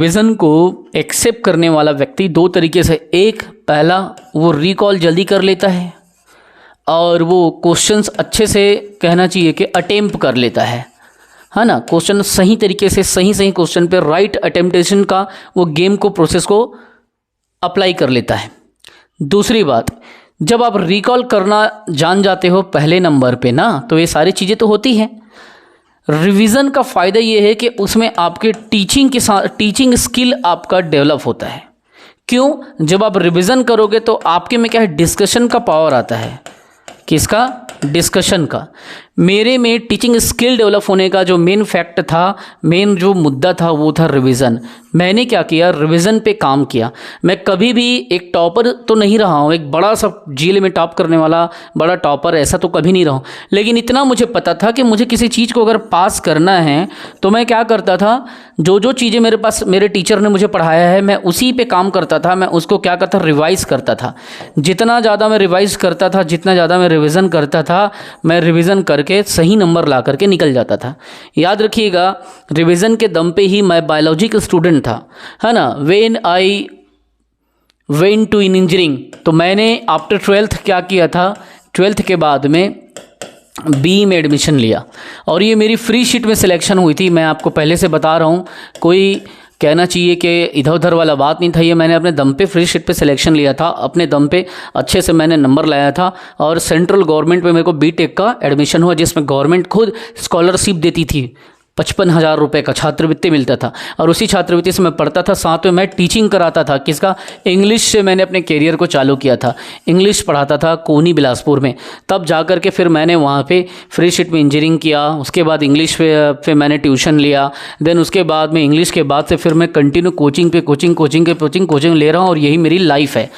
Revision को accept करने वाला व्यक्ति दो तरीके से, एक पहला वो रिकॉल जल्दी कर लेता है और वो क्वेश्चंस अच्छे से कहना चाहिए कि अटेम्प्ट कर लेता है ना, क्वेश्चन सही तरीके से सही क्वेश्चन पे राइट अटेम्प्टेशन का वो गेम को प्रोसेस को अप्लाई कर लेता है। दूसरी बात, जब आप रिकॉल करना जान जाते हो पहले नंबर पे ना, तो ये सारी चीज़ें तो होती हैं। रिवीजन का फ़ायदा ये है कि उसमें आपके टीचिंग के साथ टीचिंग स्किल आपका डेवलप होता है। क्यों? जब आप रिवीजन करोगे तो आपके में क्या है, डिस्कशन का पावर आता है। किसका? डिस्कशन का। मेरे में टीचिंग स्किल डेवलप होने का जो मेन फैक्ट था, मेन जो मुद्दा था, वो था रिवीजन। मैंने क्या किया, रिवीजन पे काम किया। मैं कभी भी एक टॉपर तो नहीं रहा हूँ, एक बड़ा सा जीले में टॉप करने वाला बड़ा टॉपर ऐसा तो कभी नहीं रहा हूँ, लेकिन इतना मुझे पता था कि मुझे किसी चीज़ को अगर पास करना है तो मैं क्या करता था, जो चीज़ें मेरे पास मेरे टीचर ने मुझे पढ़ाया है मैं उसी पे काम करता था। मैं उसको क्या करता, रिवाइज़ करता था। जितना ज़्यादा मैं रिवाइज़ करता था, जितना ज़्यादा मैं रिवीजन करता था, मैं रिवीजन करके सही नंबर ला करके निकल जाता था। याद रखिएगा, रिवीजन के दम पे ही मैं बायोलॉजी का स्टूडेंट था, है ना। When I went to in engineering, तो मैंने आफ्टर 12th क्या किया था, 12th के बाद में बी में एडमिशन लिया और ये मेरी फ्री शीट में सिलेक्शन हुई थी। मैं आपको पहले से बता रहा हूँ, कोई कहना चाहिए कि इधर उधर वाला बात नहीं था। ये मैंने अपने दम पे फ्री शीट पे सिलेक्शन लिया था, अपने दम पे अच्छे से मैंने नंबर लाया था और सेंट्रल गवर्नमेंट में मेरे को बीटेक का एडमिशन हुआ, जिसमें गवर्नमेंट खुद स्कॉलरशिप देती थी। 55,000 रुपये का छात्रवृत्ति मिलता था और उसी छात्रवृत्ति से मैं पढ़ता था। साथ में मैं टीचिंग कराता था। किसका? इंग्लिश से मैंने अपने करियर को चालू किया था। इंग्लिश पढ़ाता था कोनी बिलासपुर में। तब जा कर के फिर मैंने वहाँ पे फ्री शीट में इंजीनियरिंग किया। उसके बाद इंग्लिश पे मैंने ट्यूशन लिया। देन उसके बाद में इंग्लिश के बाद से फिर मैं कंटिन्यू कोचिंग ले रहा हूँ और यही मेरी लाइफ है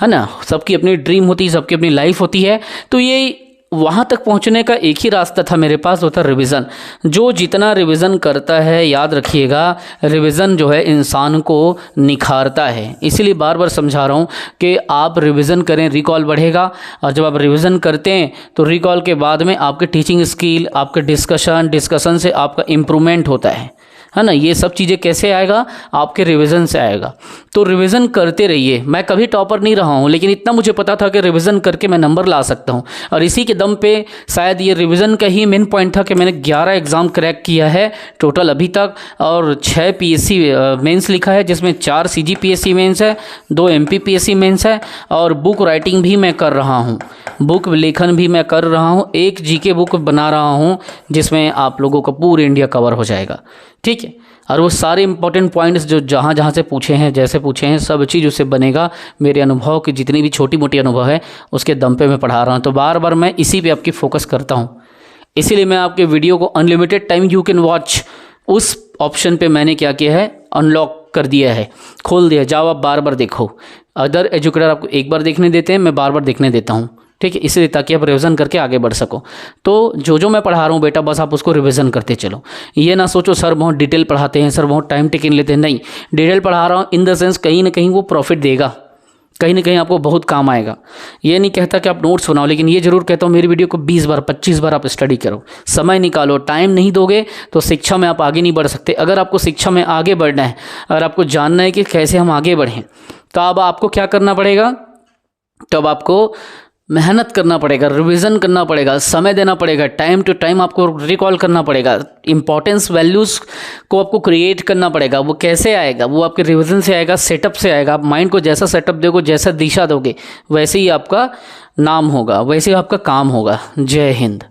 ना। सबकी अपनी ड्रीम होती है, सबकी अपनी लाइफ होती है। तो ये वहाँ तक पहुँचने का एक ही रास्ता था मेरे पास, वो था रिवीजन। जो जितना रिवीजन करता है, याद रखिएगा, रिवीजन जो है इंसान को निखारता है। इसीलिए बार बार समझा रहा हूँ कि आप रिवीजन करें, रिकॉल बढ़ेगा। और जब आप रिवीजन करते हैं तो रिकॉल के बाद में आपके टीचिंग स्किल, आपके डिस्कशन से आपका इम्प्रूवमेंट होता है ना। ये सब चीज़ें कैसे आएगा? आपके रिवीजन से आएगा। तो रिवीजन करते रहिए। मैं कभी टॉपर नहीं रहा हूँ, लेकिन इतना मुझे पता था कि रिवीजन करके मैं नंबर ला सकता हूँ और इसी के दम पे शायद ये रिवीजन का ही मेन पॉइंट था कि मैंने 11 एग्ज़ाम क्रैक किया है टोटल अभी तक और 6 पीएससी मेंस लिखा है, जिसमें 4 सीजीपीएससी मेंस है, 2 एमपीपीएससी मेंस है और बुक राइटिंग भी मैं कर रहा हूँ, बुक लेखन भी मैं कर रहा हूँ। एक जीके बुक बना रहा हूँ जिसमें आप लोगों का पूरे इंडिया कवर हो जाएगा, ठीक है। और वो सारे इंपॉर्टेंट पॉइंट्स जो जहाँ से पूछे हैं, जैसे पूछे हैं, सब चीज़ उससे बनेगा। मेरे अनुभव की जितनी भी छोटी मोटी अनुभव है उसके दम पे मैं पढ़ा रहा हूँ। तो बार बार मैं इसी पे आपकी फोकस करता हूँ। इसीलिए मैं आपके वीडियो को unlimited time you can watch, उस ऑप्शन पे मैंने क्या किया है, अनलॉक कर दिया है, खोल दिया। जाओ आप बार बार देखो। अदर एजुकेटर आपको एक बार देखने देते हैं, मैं बार बार देखने देता हूँ, ठीक है। इसलिए ताकि आप रिवीजन करके आगे बढ़ सको। तो जो मैं पढ़ा रहा हूँ बेटा, बस आप उसको रिवीजन करते चलो। ये ना सोचो सर बहुत डिटेल पढ़ाते हैं, सर बहुत टाइम टेकिंग लेते हैं। नहीं, डिटेल पढ़ा रहा हूँ इन द सेंस कहीं ना कहीं वो प्रॉफिट देगा, कहीं ना कहीं आपको बहुत काम आएगा। ये नहीं कहता कि आप नोट्स बनाओ, लेकिन ये जरूर कहता हूँ मेरी वीडियो को 20 बार 25 बार आप स्टडी करो, समय निकालो। टाइम नहीं दोगे तो शिक्षा में आप आगे नहीं बढ़ सकते। अगर आपको शिक्षा में आगे बढ़ना है, अगर आपको जानना है कि कैसे हम आगे बढ़ें, तो अब आपको क्या करना पड़ेगा, तब आपको मेहनत करना पड़ेगा, रिवीजन करना पड़ेगा, समय देना पड़ेगा, टाइम टू टाइम आपको रिकॉल करना पड़ेगा, इंपॉर्टेंस वैल्यूज़ को आपको क्रिएट करना पड़ेगा। वो कैसे आएगा? वो आपके रिवीजन से आएगा, सेटअप से आएगा। आप माइंड को जैसा सेटअप दोगे, जैसा दिशा दोगे, वैसे ही आपका नाम होगा, वैसे ही आपका काम होगा। जय हिंद।